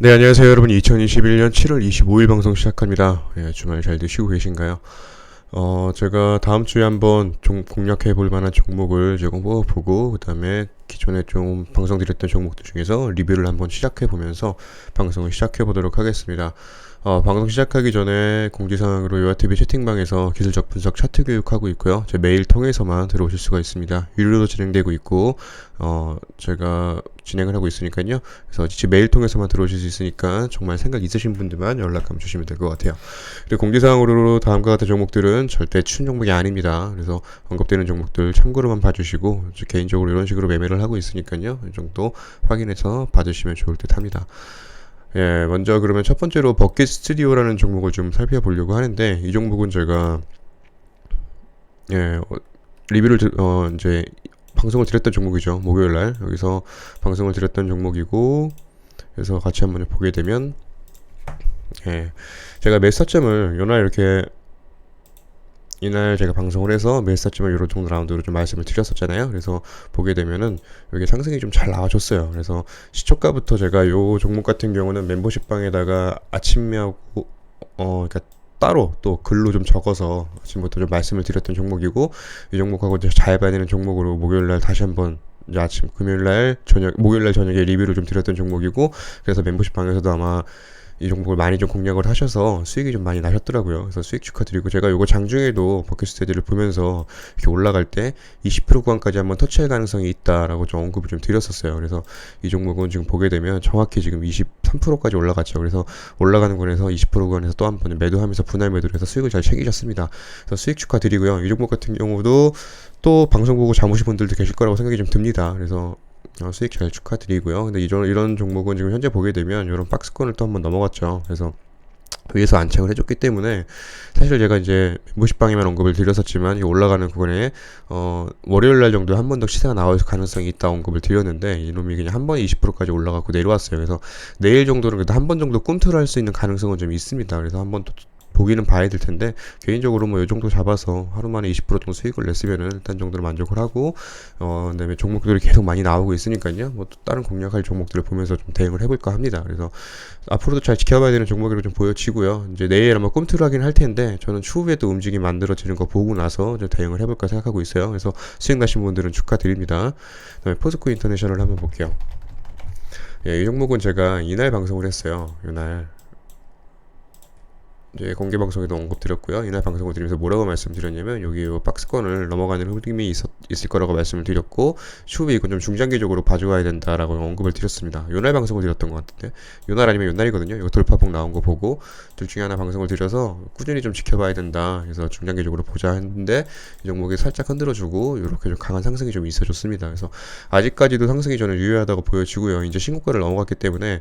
네, 안녕하세요 여러분. 2021년 7월 25일 방송 시작합니다. 예, 주말 잘들 쉬고 계신가요? 제가 다음 주에 한번 공략해 볼 만한 종목을 조금 뽑아보고, 그 다음에 기존에 좀 방송드렸던 종목들 중에서 리뷰를 한번 시작해 보면서 방송을 시작해 보도록 하겠습니다. 방송 시작하기 전에 공지사항으로 요아TV 채팅방에서 기술적 분석 차트 교육하고 있고요. 제 메일 통해서만 들어오실 수가 있습니다. 유료로 진행되고 있고, 제가 진행을 하고 있으니까요. 그래서 제 메일 통해서만 들어오실 수 있으니까 정말 생각 있으신 분들만 연락 한번 주시면 될 것 같아요. 그리고 공지사항으로 다음과 같은 종목들은 절대 추천 종목이 아닙니다. 그래서 언급되는 종목들 참고로만 봐주시고, 개인적으로 이런 식으로 매매를 하고 있으니까요. 이 정도 확인해서 받으시면 좋을 듯 합니다. 예, 먼저 그러면 첫 번째로 버킷 스튜디오라는 종목을 좀 살펴보려고 하는데, 이 종목은 제가 예, 리뷰를 이제 방송을 드렸던 종목이죠. 목요일 날 여기서 방송을 드렸던 종목이고, 그래서 같이 한번 보게 되면, 예, 제가 매수타점을 요날 이렇게 이날 제가 방송을 해서 매수타점을 요런 정도 라운드로 좀 말씀을 드렸었잖아요. 그래서 보게 되면은 여기 상승이 좀 잘 나와줬어요. 그래서 시초가부터 제가 요 종목 같은 경우는 멤버십 방에다가 아침하고 그러니까 따로 또 글로 좀 적어서 아침부터 좀 말씀을 드렸던 종목이고, 이 종목하고 이제 잘 봐야 되는 종목으로 목요일날 다시 한번 이제 아침 금요일날 저녁 목요일날 저녁에 리뷰를 좀 드렸던 종목이고, 그래서 멤버십 방에서도 아마 이 종목을 많이 좀 공략을 하셔서 수익이 좀 많이 나셨더라고요. 그래서 수익 축하드리고, 제가 요거 장중에도 버킷스테디를 보면서 이렇게 올라갈 때 20% 구간까지 한번 터치할 가능성이 있다라고 좀 언급을 좀 드렸었어요. 그래서 이 종목은 지금 보게 되면 정확히 지금 23%까지 올라갔죠. 그래서 올라가는 구간에서 20% 구간에서 또 한 번 매도하면서 분할 매도를 해서 수익을 잘 챙기셨습니다. 그래서 수익 축하드리고요. 이 종목 같은 경우도 또 방송 보고 잡으신 분들도 계실 거라고 생각이 좀 듭니다. 그래서 수익 잘 축하드리고요. 근데 이런 종목은 지금 현재 보게 되면 이런 박스권을 또 한번 넘어갔죠. 그래서 위에서 안착을 해줬기 때문에, 사실 제가 이제 멤버십방에만 언급을 드렸었지만 이 올라가는 구간에 월요일날 정도에 한 번 더 시세가 나올 가능성이 있다 언급을 드렸는데, 이놈이 그냥 한 번에 20%까지 올라가고 내려왔어요. 그래서 내일 정도는 그래도 한 번 정도 꿈틀을 할 수 있는 가능성은 좀 있습니다. 그래서 한번 또 보기는 봐야 될 텐데, 개인적으로 뭐 이 정도 잡아서 하루 만에 20% 정도 수익을 냈으면은 일단 정도로 만족을 하고, 그다음에 종목들이 계속 많이 나오고 있으니까요. 뭐 또 다른 공략할 종목들을 보면서 좀 대응을 해볼까 합니다. 그래서 앞으로도 잘 지켜봐야 되는 종목으로 좀 보여지고요. 이제 내일 아마 꿈틀 하긴 할 텐데, 저는 추후에 또 움직임 만들어지는 거 보고 나서 좀 대응을 해볼까 생각하고 있어요. 그래서 수익 나신 분들은 축하드립니다. 그다음에 포스코 인터내셔널 한번 볼게요. 예, 이 종목은 제가 이날 방송을 했어요. 이날 이제 공개 방송에도 언급드렸고요. 이날 방송을 드리면서 뭐라고 말씀드렸냐면, 여기 요 박스권을 넘어가는 흐름이 있을 거라고 말씀을 드렸고, 추후에 이건 좀 중장기적으로 봐줘야 된다라고 언급을 드렸습니다. 요날 방송을 드렸던 것 같은데, 요날 아니면 요날이거든요. 이거 돌파폭 나온 거 보고 둘 중에 하나 방송을 드려서 꾸준히 좀 지켜봐야 된다. 그래서 중장기적으로 보자 했는데, 이 종목이 살짝 흔들어주고 이렇게 좀 강한 상승이 좀 있어줬습니다. 그래서 아직까지도 상승이 저는 유효하다고 보여지고요. 이제 신고가를 넘어갔기 때문에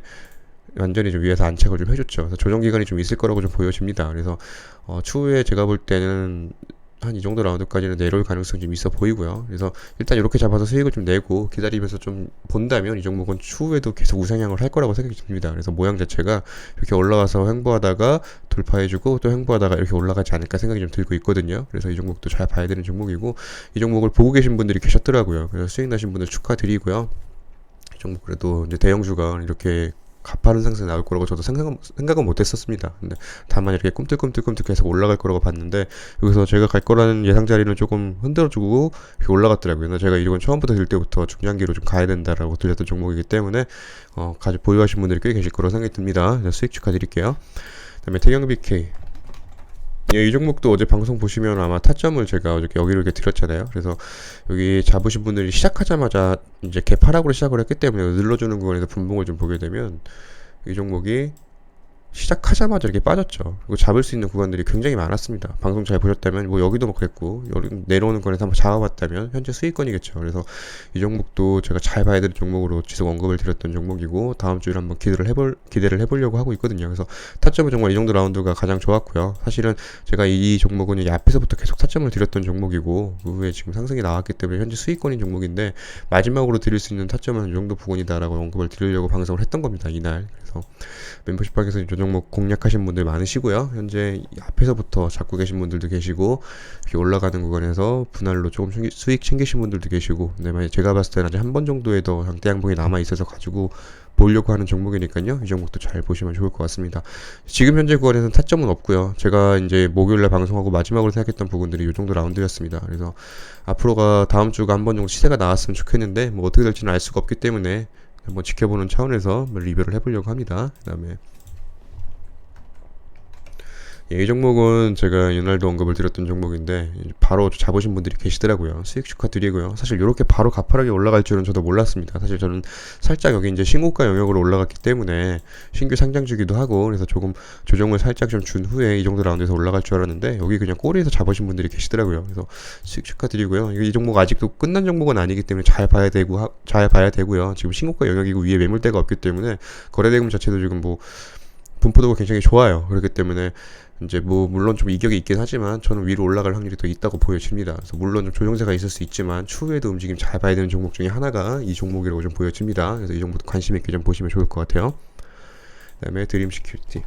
완전히 좀 위에서 안착을 좀 해줬죠. 그래서 조정 기간이 좀 있을 거라고 좀 보여집니다. 그래서 추후에 제가 볼 때는 한 이 정도 라운드까지는 내려올 가능성이 좀 있어 보이고요. 그래서 일단 이렇게 잡아서 수익을 좀 내고 기다리면서 좀 본다면 이 종목은 추후에도 계속 우상향을 할 거라고 생각이 듭니다. 그래서 모양 자체가 이렇게 올라와서 횡보하다가 돌파해주고 또 횡보하다가 이렇게 올라가지 않을까 생각이 좀 들고 있거든요. 그래서 이 종목도 잘 봐야 되는 종목이고, 이 종목을 보고 계신 분들이 계셨더라고요. 그래서 수익 나신 분들 축하드리고요. 이 종목 그래도 이제 대형주가 이렇게 가파른 상승이 나올 거라고 저도 생각은 못 했었습니다. 근데 다만 이렇게 꿈틀꿈틀 계속 올라갈 거라고 봤는데, 여기서 제가 갈 거라는 예상 자리는 조금 흔들어주고 이렇게 올라갔더라고요. 근데 제가 이건 처음부터 들 때부터 중장기로 좀 가야 된다라고 들렸던 종목이기 때문에 가지고 보유하신 분들이 꽤 계실 거라고 생각이 듭니다. 수익 축하드릴게요. 그다음에 태경 BK, 예, 이 종목도 어제 방송 보시면 아마 타점을 제가 어저께 여기로 이렇게 드렸잖아요. 그래서 여기 잡으신 분들이 시작하자마자 이제 개파락으로 시작을 했기 때문에 늘려주는 구간에서 분봉을 좀 보게 되면, 이 종목이 시작하자마자 이렇게 빠졌죠. 그리고 잡을 수 있는 구간들이 굉장히 많았습니다. 방송 잘 보셨다면 뭐 여기도 뭐 그랬고, 여기 내려오는 거에서 한번 잡아봤다면 현재 수익권이겠죠. 그래서 이 종목도 제가 잘 봐야 될 종목으로 지속 언급을 드렸던 종목이고, 다음 주에 한번 기대를 해보려고 하고 있거든요. 그래서 타점은 정말 이 정도 라운드가 가장 좋았고요. 사실은 제가 이 종목은 이 앞에서부터 계속 타점을 드렸던 종목이고, 그 후에 지금 상승이 나왔기 때문에 현재 수익권인 종목인데, 마지막으로 드릴 수 있는 타점은 이 정도 부분이다라고 언급을 드리려고 방송을 했던 겁니다, 이날. 그래서 멤버십방에서 이 종목 공략하신 분들 많으시고요. 현재 앞에서부터 잡고 계신 분들도 계시고, 이렇게 올라가는 구간에서 분할로 조금 수익 챙기신 분들도 계시고, 근데 만약 제가 봤을 때는 아직 한 번 정도의 더 양대 양봉이 남아 있어서 가지고 보려고 하는 종목이니까요. 이 종목도 잘 보시면 좋을 것 같습니다. 지금 현재 구간에서는 타점은 없고요. 제가 이제 목요일날 방송하고 마지막으로 생각했던 부분들이 이 정도 라운드였습니다. 그래서 앞으로가 다음 주가 한 번 정도 시세가 나왔으면 좋겠는데 뭐 어떻게 될지는 알 수가 없기 때문에 한번 지켜보는 차원에서 리뷰를 해보려고 합니다. 그다음에 이 종목은 제가 이날도 언급을 드렸던 종목인데 바로 잡으신 분들이 계시더라고요. 수익 축하드리고요. 사실 이렇게 바로 가파르게 올라갈 줄은 저도 몰랐습니다. 사실 저는 살짝 여기 이제 신고가 영역으로 올라갔기 때문에 신규 상장주기도 하고 그래서 조금 조정을 살짝 좀 준 후에 이 정도 라운드에서 올라갈 줄 알았는데 여기 그냥 꼬리에서 잡으신 분들이 계시더라고요. 그래서 수익 축하드리고요. 이 종목 아직도 끝난 종목은 아니기 때문에 잘 봐야 되고요. 지금 신고가 영역이고 위에 매물대가 없기 때문에 거래대금 자체도 지금 뭐 분포도가 굉장히 좋아요. 그렇기 때문에 이제 뭐 물론 좀 이격이 있긴 하지만 저는 위로 올라갈 확률이 더 있다고 보여집니다. 그래서 물론 좀 조정세가 있을 수 있지만 추후에도 움직임 잘 봐야 되는 종목 중에 하나가 이 종목이라고 좀 보여집니다. 그래서 이 종목도 관심 있게 좀 보시면 좋을 것 같아요. 그다음에 드림 시큐리티.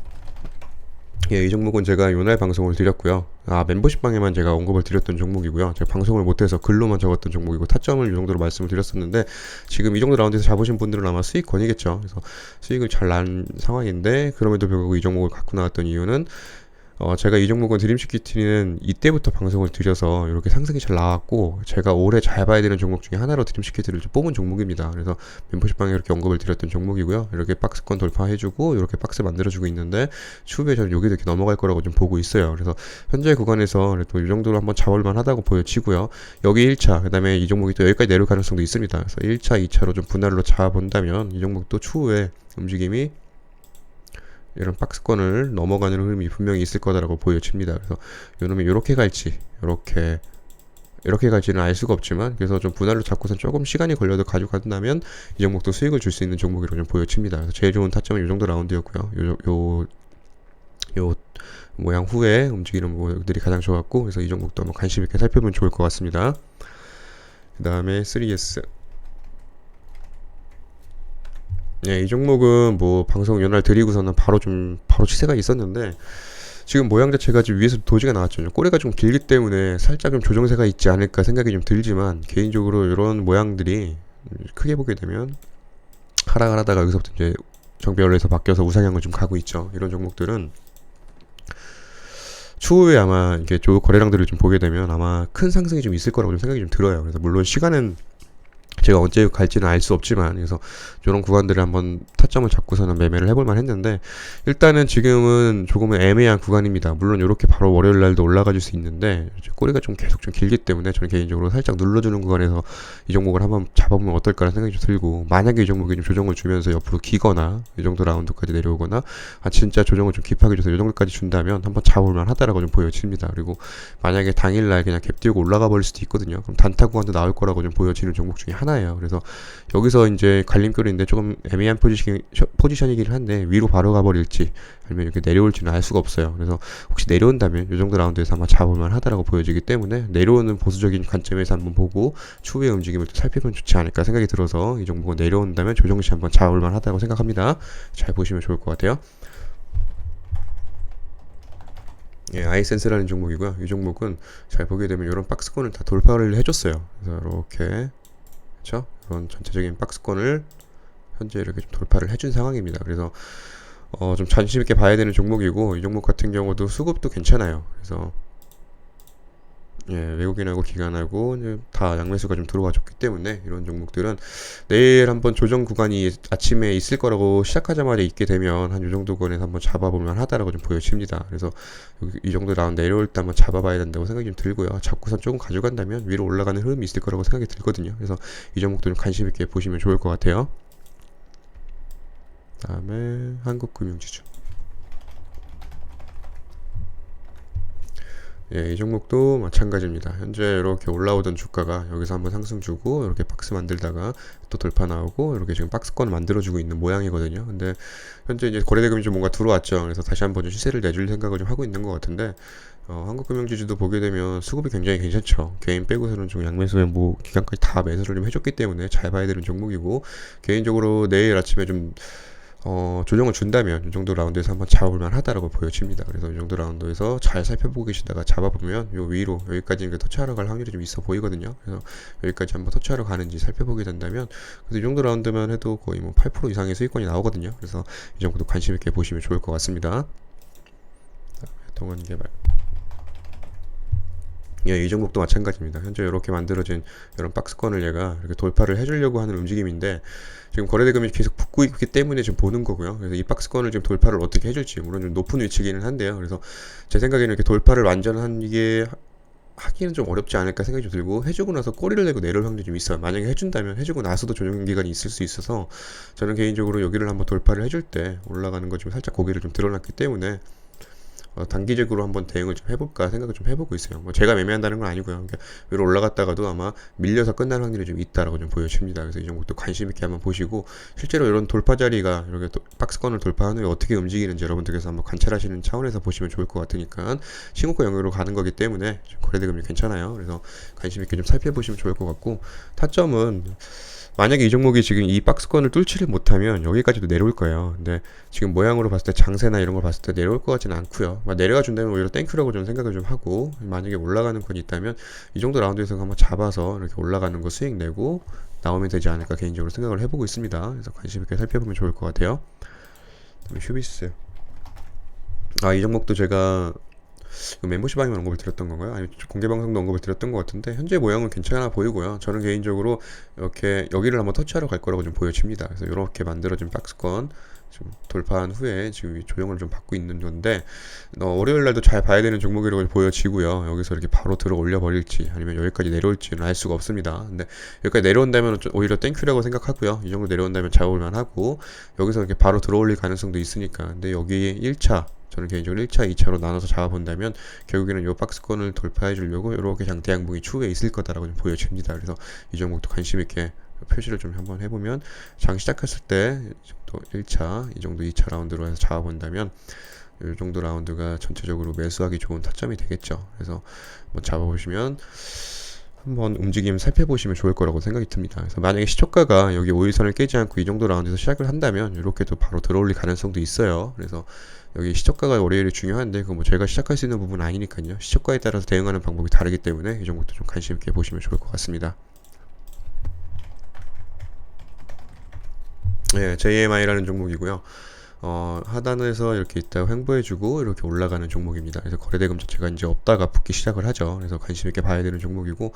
이 종목은 제가 요날 방송을 드렸고요. 멤버십 방에만 제가 언급을 드렸던 종목이고요. 제가 방송을 못해서 글로만 적었던 종목이고 타점을 이 정도로 말씀을 드렸었는데 지금 이 정도 라운드에서 잡으신 분들은 아마 수익권이겠죠. 그래서 수익을 잘 난 상황인데 그럼에도 불구하고 이 종목을 갖고 나왔던 이유는 제가 이 종목은 드림시큐티는 이때부터 방송을 드려서 이렇게 상승이 잘 나왔고 제가 올해 잘 봐야 되는 종목 중에 하나로 드림시큐티를 뽑은 종목입니다. 그래서 멤버십방에 이렇게 언급을 드렸던 종목이고요. 이렇게 박스권 돌파해주고 이렇게 박스 만들어주고 있는데 추후에 저는 여기도 이렇게 넘어갈 거라고 좀 보고 있어요. 그래서 현재 구간에서 또 이 정도로 한번 잡을만 하다고 보여지고요. 여기 1차 그 다음에 이 종목이 또 여기까지 내려올 가능성도 있습니다. 그래서 1차 2차로 좀 분할로 잡아본다면 이 종목도 추후에 움직임이 이런 박스권을 넘어가는 흐름이 분명히 있을 거다라고 보여집니다. 그래서 요놈이 이렇게 갈지 이렇게 갈지는 알 수가 없지만 그래서 좀 분할로 잡고선 조금 시간이 걸려도 가져간다면 이 종목도 수익을 줄 수 있는 종목이라고 좀 보여집니다. 그래서 제일 좋은 타점은 이 정도 라운드였고요. 요 모양 후에 움직이는 모델이 가장 좋았고 그래서 이 종목도 한번 관심 있게 살펴보면 좋을 것 같습니다. 그 다음에 3S. 이 종목은 뭐 방송 연날 드리고서는 바로 시세가 있었는데 지금 모양 자체가 지금 위에서 도지가 나왔죠. 꼬리가 좀 길기 때문에 살짝 좀 조정세가 있지 않을까 생각이 좀 들지만 개인적으로 이런 모양들이 크게 보게 되면 하락을 하다가 여기서부터 이제 정배열에서 바뀌어서 우상향을 좀 가고 있죠. 이런 종목들은 추후에 아마 이렇게 거래량들을 좀 보게 되면 아마 큰 상승이 좀 있을 거라고 좀 생각이 좀 들어요. 그래서 물론 시간은 제가 언제 갈지는 알 수 없지만 그래서 이런 구간들을 한번 타점을 잡고서는 매매를 해볼만 했는데 일단은 지금은 조금은 애매한 구간입니다. 물론 이렇게 바로 월요일 날도 올라가 줄 수 있는데 꼬리가 좀 계속 좀 길기 때문에 저는 개인적으로 살짝 눌러주는 구간에서 이 종목을 한번 잡아보면 어떨까라는 생각이 좀 들고 만약에 이 종목이 좀 조정을 주면서 옆으로 기거나 이 정도 라운드까지 내려오거나 진짜 조정을 좀 깊하게 줘서 이 정도까지 준다면 한번 잡아볼만 하다라고 좀 보여집니다. 그리고 만약에 당일날 그냥 갭 띄우고 올라가 버릴 수도 있거든요. 그럼 단타 구간도 나올 거라고 좀 보여지는 종목 중에 하나예요. 그래서 여기서 이제 갈림길인데 조금 애매한 포지션이긴 한데 위로 바로 가버릴지 아니면 이렇게 내려올지는 알 수가 없어요. 그래서 혹시 내려온다면 이 정도 라운드에서 아마 잡을만 하다라고 보여지기 때문에 내려오는 보수적인 관점에서 한번 보고 추후의 움직임을 또 살펴보면 좋지 않을까 생각이 들어서 이 종목은 내려온다면 조정시 한번 잡을만 하다고 생각합니다. 잘 보시면 좋을 것 같아요. 아이센스라는 종목이고요. 이 종목은 잘 보게 되면 이런 박스권을 다 돌파를 해줬어요. 그래서 이렇게 그렇죠? 이런 전체적인 박스권을 현재 이렇게 좀 돌파를 해준 상황입니다. 그래서 좀 관심 있게 봐야 되는 종목이고 이 종목 같은 경우도 수급도 괜찮아요. 그래서 외국인하고 기관하고 다 양매수가 좀 들어와 줬기 때문에 이런 종목들은 내일 한번 조정 구간이 아침에 있을 거라고 시작하자마자 있게 되면 한 이 정도 권에서 한번 잡아볼만 하다라고 좀 보여집니다. 그래서 이 정도 라운드 내려올 때 한번 잡아봐야 된다고 생각이 좀 들고요. 잡고선 조금 가져간다면 위로 올라가는 흐름이 있을 거라고 생각이 들거든요. 그래서 이 종목들은 관심 있게 보시면 좋을 것 같아요. 다음에 한국금융지주. 이 종목도 마찬가지입니다. 현재 이렇게 올라오던 주가가 여기서 한번 상승 주고 이렇게 박스 만들다가 또 돌파 나오고 이렇게 지금 박스권 만들어주고 있는 모양이거든요. 근데 현재 이제 거래대금이 좀 뭔가 들어왔죠. 그래서 다시 한번 좀 시세를 내줄 생각을 좀 하고 있는 것 같은데 한국금융지주도 보게 되면 수급이 굉장히 괜찮죠. 개인 빼고서는 좀 양매수에 뭐 기간까지 다 매수를 좀 해줬기 때문에 잘 봐야 되는 종목이고 개인적으로 내일 아침에 좀 조정을 준다면 이 정도 라운드에서 한번 잡아볼만 하다라고 보여집니다. 그래서 이 정도 라운드에서 잘 살펴보고 계시다가 잡아보면 요 위로 여기까지 터치하러 갈 확률이 좀 있어 보이거든요. 그래서 여기까지 한번 터치하러 가는지 살펴보게 된다면 그래서 이 정도 라운드만 해도 거의 뭐 8% 이상의 수익권이 나오거든요. 그래서 이 정도 관심 있게 보시면 좋을 것 같습니다. 동원개발. 예, 이 종목도 마찬가지입니다. 현재 이렇게 만들어진 이런 박스권을 얘가 이렇게 돌파를 해주려고 하는 움직임인데 지금 거래대금이 계속 붙고 있기 때문에 지금 보는 거고요. 그래서 이 박스권을 지금 돌파를 어떻게 해줄지 물론 좀 높은 위치기는 한데요. 그래서 제 생각에는 이렇게 돌파를 완전한 이게 하기는 좀 어렵지 않을까 생각이 좀 들고 해주고 나서 꼬리를 내고 내려올 확률이 좀 있어요. 만약에 해준다면 해주고 나서도 조정 기간이 있을 수 있어서 저는 개인적으로 여기를 한번 돌파를 해줄 때 올라가는 거 좀 살짝 고개를 좀 드러났기 때문에 단기적으로 한번 대응을 좀 해볼까 생각을 좀 해보고 있어요. 뭐 제가 매매한다는 건 아니고요. 그러니까 위로 올라갔다가도 아마 밀려서 끝날 확률이 좀 있다라고 좀 보여집니다. 그래서 이 정도도 관심 있게 한번 보시고 실제로 이런 돌파 자리가 이렇게 박스권을 돌파한 후에 어떻게 움직이는지 여러분들께서 한번 관찰하시는 차원에서 보시면 좋을 것 같으니까 신고가 영역으로 가는 거기 때문에 거래대금이 괜찮아요. 그래서 관심 있게 좀 살펴보시면 좋을 것 같고 타점은 만약에 이 종목이 지금 이 박스권을 뚫지를 못하면 여기까지도 내려올 거예요. 근데 지금 모양으로 봤을 때 장세나 이런 걸 봤을 때 내려올 것 같지는 않고요. 내려가 준다면 오히려 땡큐라고 좀 생각을 좀 하고 만약에 올라가는 건이 있다면 이 정도 라운드에서 한번 잡아서 이렇게 올라가는 거 수익 내고 나오면 되지 않을까 개인적으로 생각을 해보고 있습니다. 그래서 관심 있게 살펴보면 좋을 것 같아요. 그다음에 휴비스. 이 종목도 제가 멤버십방에만 언급을 드렸던 건가요? 아니면 공개 방송도 언급을 드렸던 것 같은데 현재 모양은 괜찮아 보이고요. 저는 개인적으로 이렇게 여기를 한번 터치하러 갈 거라고 좀 보여집니다. 그래서 이렇게 만들어진 박스권 좀 돌파한 후에 지금 조정을 좀 받고 있는 건데 월요일 날도 잘 봐야 되는 종목이라고 보여지고요. 여기서 이렇게 바로 들어 올려 버릴지 아니면 여기까지 내려올지는 알 수가 없습니다. 근데 여기까지 내려온다면 오히려 땡큐라고 생각하고요. 이 정도 내려온다면 잡을만 하고 여기서 이렇게 바로 들어 올릴 가능성도 있으니까 근데 여기 1차 저는 개인적으로 1차, 2차로 나눠서 잡아본다면 결국에는 이 박스권을 돌파해 주려고 이렇게 장대양봉이 추후에 있을 거다라고 좀 보여집니다. 그래서 이 종목도 관심 있게 표시를 좀 한번 해보면 장 시작했을 때 또 1차, 이 정도 2차 라운드로 해서 잡아본다면 이 정도 라운드가 전체적으로 매수하기 좋은 타점이 되겠죠. 그래서 한번 잡아보시면 한번 움직임 살펴보시면 좋을 거라고 생각이 듭니다. 그래서 만약에 시초가가 여기 5일선을 깨지 않고 이 정도 라운드에서 시작을 한다면 이렇게도 바로 들어올릴 가능성도 있어요. 그래서 여기 시초가가 월요일이 중요한데 그거 뭐 제가 시작할 수 있는 부분은 아니니까요. 시초가에 따라서 대응하는 방법이 다르기 때문에 이 정도도 좀 관심 있게 보시면 좋을 것 같습니다. 네, JMI라는 종목이고요. 하단에서 이렇게 있다가 횡보해주고 이렇게 올라가는 종목입니다. 그래서 거래대금 자체가 이제 없다가 붙기 시작을 하죠. 그래서 관심 있게 봐야 되는 종목이고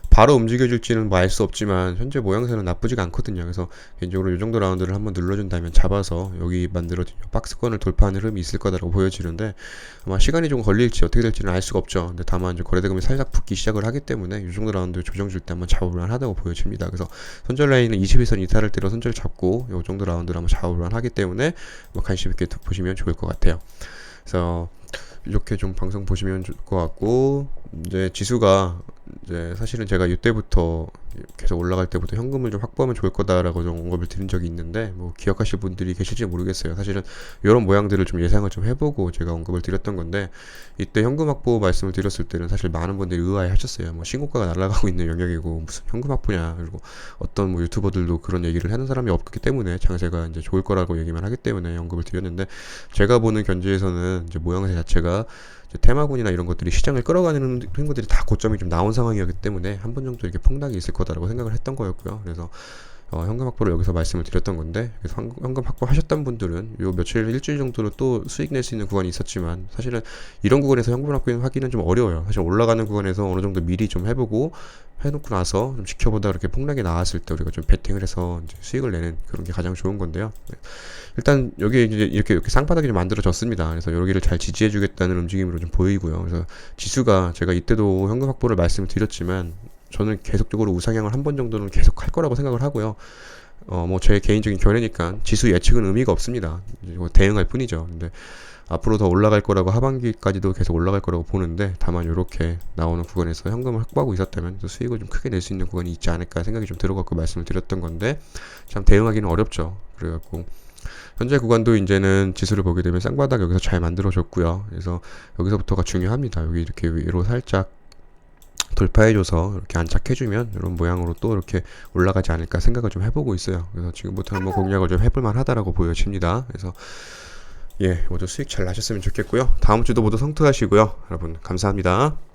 바로 움직여줄지는 뭐 알 수 없지만 현재 모양새는 나쁘지가 않거든요. 그래서 개인적으로 이 정도 라운드를 한번 눌러준다면 잡아서 여기 만들어진 박스권을 돌파하는 흐름이 있을 거다라고 보여지는데 아마 시간이 좀 걸릴지 어떻게 될지는 알 수가 없죠. 근데 다만 이제 거래대금이 살짝 붙기 시작을 하기 때문에 이 정도 라운드 조정 줄 때 한번 잡아볼만 하다고 보여집니다. 그래서 손절 라인은 21선 이탈을 때려 손절 잡고 이 정도 라운드를 한번 잡아볼만 하기 때문에 뭐 관심 있게 보시면 좋을 것 같아요. 그래서 이렇게 좀 방송 보시면 좋을 것 같고 이제 지수가 이제 사실은 제가 이때부터 계속 올라갈 때부터 현금을 좀 확보하면 좋을 거다라고 좀 언급을 드린 적이 있는데 뭐 기억하실 분들이 계실지 모르겠어요. 사실은 이런 모양들을 좀 예상을 좀 해보고 제가 언급을 드렸던 건데 이때 현금 확보 말씀을 드렸을 때는 사실 많은 분들이 의아해 하셨어요. 뭐 신고가가 날아가고 있는 영역이고 무슨 현금 확보냐. 그리고 어떤 뭐 유튜버들도 그런 얘기를 하는 사람이 없기 때문에 장세가 이제 좋을 거라고 얘기만 하기 때문에 언급을 드렸는데 제가 보는 견지에서는 이제 모양새 자체가 테마군이나 이런 것들이 시장을 끌어가는 흐름들이 다 고점이 좀 나온 상황이었기 때문에 한 번 정도 이렇게 폭락이 있을 거다라고 생각을 했던 거였고요. 그래서 현금 확보를 여기서 말씀을 드렸던 건데 그래서 현금 확보하셨던 분들은 요 며칠 일주일 정도로 또 수익 낼 수 있는 구간이 있었지만 사실은 이런 구간에서 현금 확보하기는 좀 어려워요. 사실 올라가는 구간에서 어느 정도 미리 좀 해보고 해놓고 나서 좀 지켜보다 이렇게 폭락이 나왔을 때 우리가 좀 베팅을 해서 이제 수익을 내는 그런 게 가장 좋은 건데요. 일단 여기 이제 이렇게 쌍바닥이 좀 만들어졌습니다. 그래서 여기를 잘 지지해주겠다는 움직임으로 좀 보이고요. 그래서 지수가 제가 이때도 현금 확보를 말씀을 드렸지만 저는 계속적으로 우상향을 한 번 정도는 계속 할 거라고 생각을 하고요. 뭐 제 개인적인 견해니까 지수 예측은 의미가 없습니다. 대응할 뿐이죠. 근데 앞으로 더 올라갈 거라고 하반기까지도 계속 올라갈 거라고 보는데 다만 이렇게 나오는 구간에서 현금을 확보하고 있었다면 수익을 좀 크게 낼 수 있는 구간이 있지 않을까 생각이 좀 들어갖고 말씀을 드렸던 건데 참 대응하기는 어렵죠. 그래갖고 현재 구간도 이제는 지수를 보게 되면 쌍바닥 여기서 잘 만들어졌고요. 그래서 여기서부터가 중요합니다. 여기 이렇게 위로 살짝 돌파해줘서 이렇게 안착해주면 이런 모양으로 또 이렇게 올라가지 않을까 생각을 좀 해보고 있어요. 그래서 지금부터 한번 공략을 좀 해볼만 하다라고 보여집니다. 그래서 예, 모두 수익 잘 나셨으면 좋겠고요. 다음 주도 모두 성투하시고요. 여러분 감사합니다.